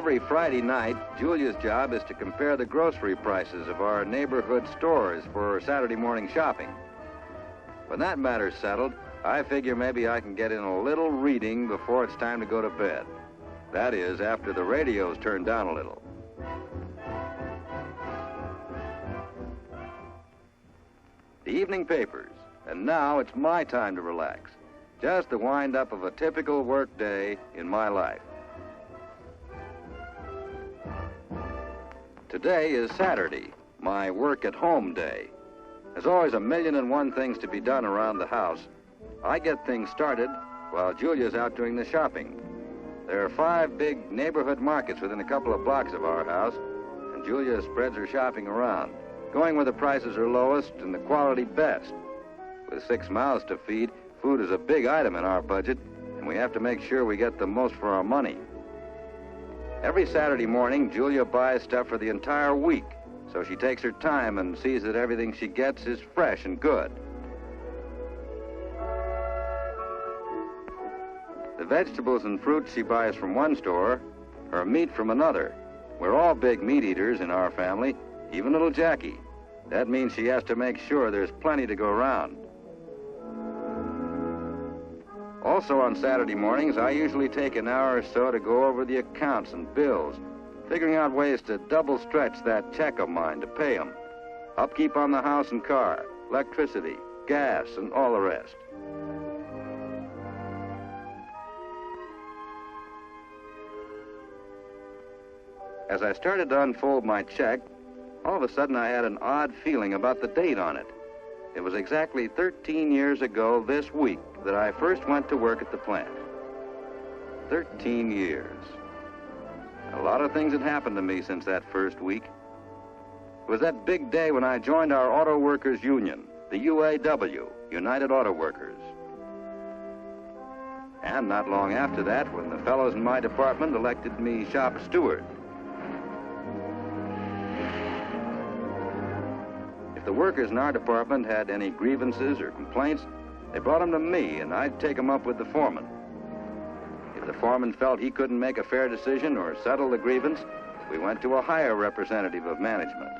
Every Friday night, Julia's job is to compare the grocery prices of our neighborhood stores for Saturday morning shopping. When that matter's settled, I figure maybe I can get in a little reading before it's time to go to bed. That is, after the radio's turned down a little. The evening papers, and now it's my time to relax. Just the wind-up of a typical work day in my life. Today is Saturday, my work-at-home day. There's always 1,000,001 things to be done around the house. I get things started while Julia's out doing the shopping. There are 5 big neighborhood markets within a couple of blocks of our house, and Julia spreads her shopping around, going where the prices are lowest and the quality best. With 6 mouths to feed, food is a big item in our budget, and we have to make sure we get the most for our money. Every Saturday morning, Julia buys stuff for the entire week, so she takes her time and sees that everything she gets is fresh and good. The vegetables and fruits she buys from one store, her meat from another. We're all big meat eaters in our family, even little Jackie. That means she has to make sure there's plenty to go around. Also on Saturday mornings, I usually take an hour or so to go over the accounts and bills, figuring out ways to double stretch that check of mine to pay them. Upkeep on the house and car, electricity, gas, and all the rest. As I started to unfold my check, all of a sudden I had an odd feeling about the date on it. It was exactly 13 years ago this week that I first went to work at the plant. 13 years. A lot of things had happened to me since that first week. It was that big day when I joined our Auto Workers Union, the UAW, United Auto Workers. And not long after that, when the fellows in my department elected me shop steward. If the workers in our department had any grievances or complaints, they brought them to me, and I'd take them up with the foreman. If the foreman felt he couldn't make a fair decision or settle the grievance, we went to a higher representative of management.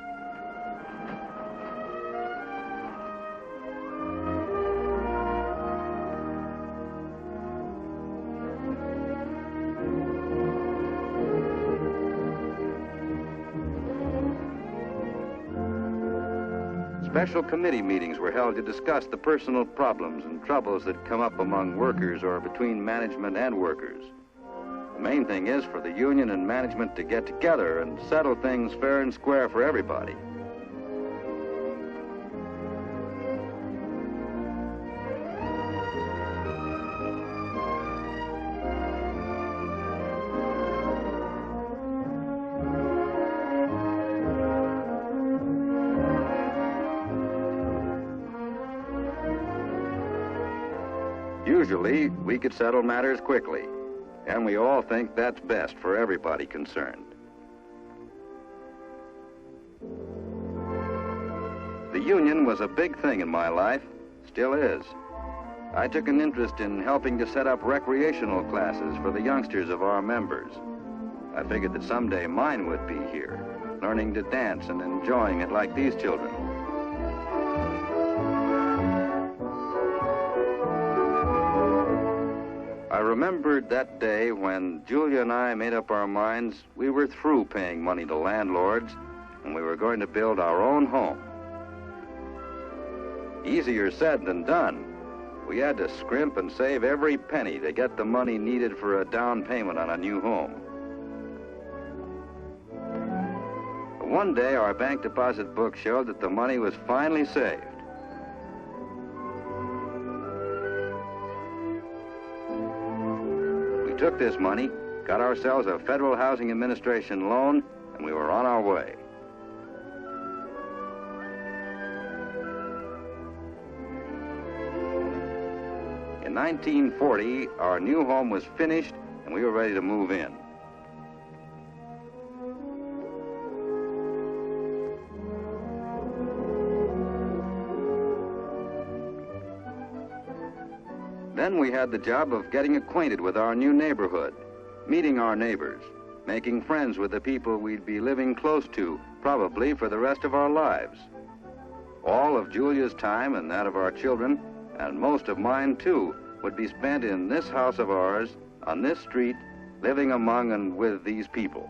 Special committee meetings were held to discuss the personal problems and troubles that come up among workers or between management and workers. The main thing is for the union and management to get together and settle things fair and square for everybody. Usually, we could settle matters quickly, and we all think that's best for everybody concerned. The union was a big thing in my life, still is. I took an interest in helping to set up recreational classes for the youngsters of our members. I figured that someday mine would be here, learning to dance and enjoying it like these children. I remembered that day when Julia and I made up our minds we were through paying money to landlords and we were going to build our own home. Easier said than done. We had to scrimp and save every penny to get the money needed for a down payment on a new home. One day, our bank deposit book showed that the money was finally saved. We took this money, got ourselves a Federal Housing Administration loan, and we were on our way. In 1940, our new home was finished, and we were ready to move in. Then we had the job of getting acquainted with our new neighborhood, meeting our neighbors, making friends with the people we'd be living close to, probably for the rest of our lives. All of Julia's time and that of our children, and most of mine too, would be spent in this house of ours, on this street, living among and with these people.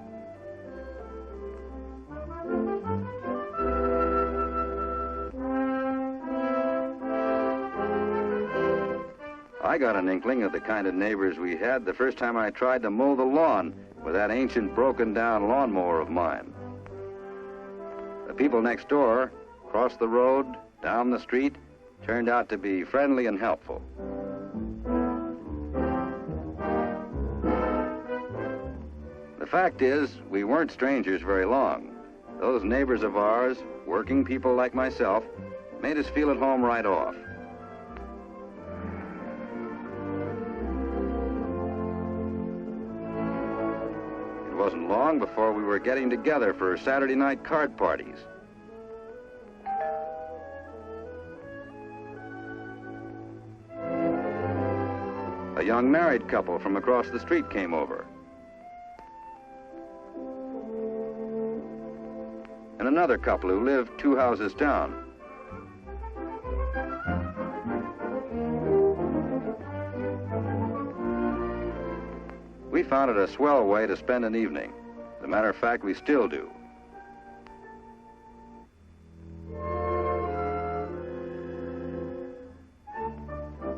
I got an inkling of the kind of neighbors we had the first time I tried to mow the lawn with that ancient broken-down lawnmower of mine. The people next door, across the road, down the street, turned out to be friendly and helpful. The fact is, we weren't strangers very long. Those neighbors of ours, working people like myself, made us feel at home right off. It wasn't long before we were getting together for Saturday night card parties. A young married couple from across the street came over. And another couple who lived 2 houses down. We found it a swell way to spend an evening. As a matter of fact, we still do.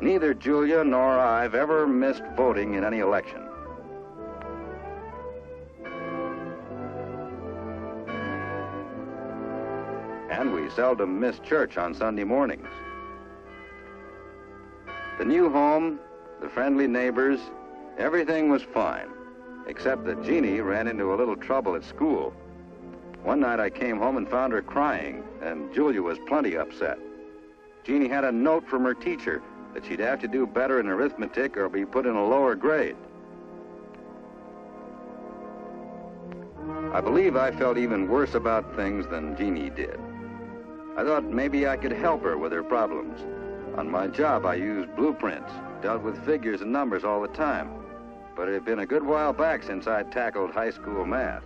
Neither Julia nor I've ever missed voting in any election. And we seldom miss church on Sunday mornings. The new home, the friendly neighbors, everything was fine, except that Jeannie ran into a little trouble at school. One night I came home and found her crying, and Julia was plenty upset. Jeannie had a note from her teacher that she'd have to do better in arithmetic or be put in a lower grade. I believe I felt even worse about things than Jeannie did. I thought maybe I could help her with her problems. On my job, I used blueprints, dealt with figures and numbers all the time. But it had been a good while back since I'd tackled high school math.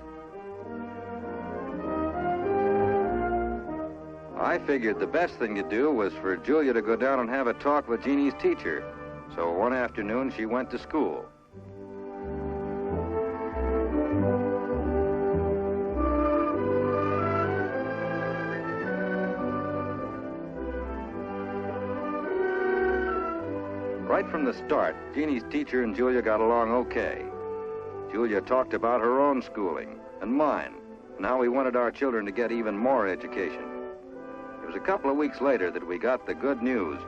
I figured the best thing to do was for Julia to go down and have a talk with Jeannie's teacher. So one afternoon, she went to school. Right from the start, Jeannie's teacher and Julia got along okay. Julia talked about her own schooling and mine, and how we wanted our children to get even more education. It was a couple of weeks later that we got the good news.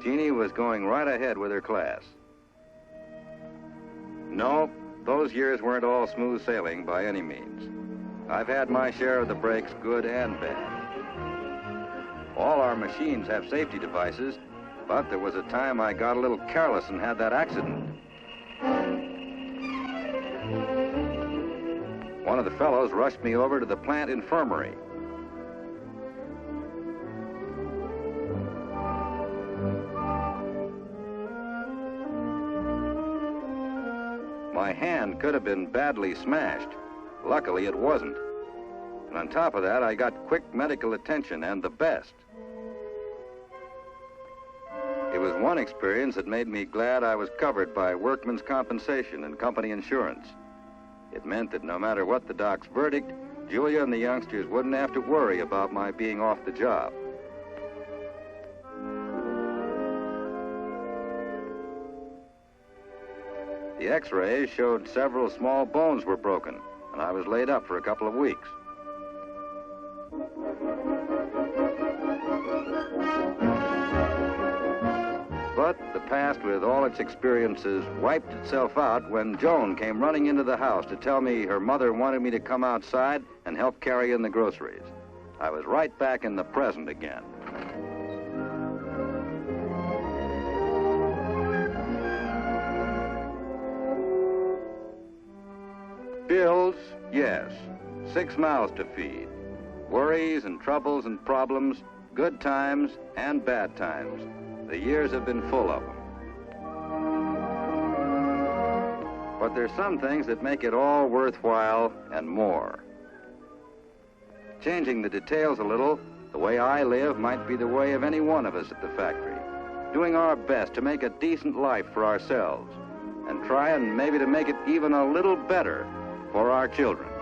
Jeannie was going right ahead with her class. No, those years weren't all smooth sailing by any means. I've had my share of the breaks, good and bad. All our machines have safety devices, but there was a time I got a little careless and had that accident. One of the fellows rushed me over to the plant infirmary. My hand could have been badly smashed. Luckily, it wasn't. And on top of that, I got quick medical attention, and the best. It was one experience that made me glad I was covered by workman's compensation and company insurance. It meant that no matter what the doc's verdict, Julia and the youngsters wouldn't have to worry about my being off the job. The x-rays showed several small bones were broken, and I was laid up for a couple of weeks. But the past, with all its experiences, wiped itself out when Joan came running into the house to tell me her mother wanted me to come outside and help carry in the groceries. I was right back in the present again. Bills, yes. 6 mouths to feed. Worries and troubles and problems, good times and bad times. The years have been full of them. But there's some things that make it all worthwhile and more. Changing the details a little, the way I live might be the way of any one of us at the factory. Doing our best to make a decent life for ourselves and trying maybe to make it even a little better for our children.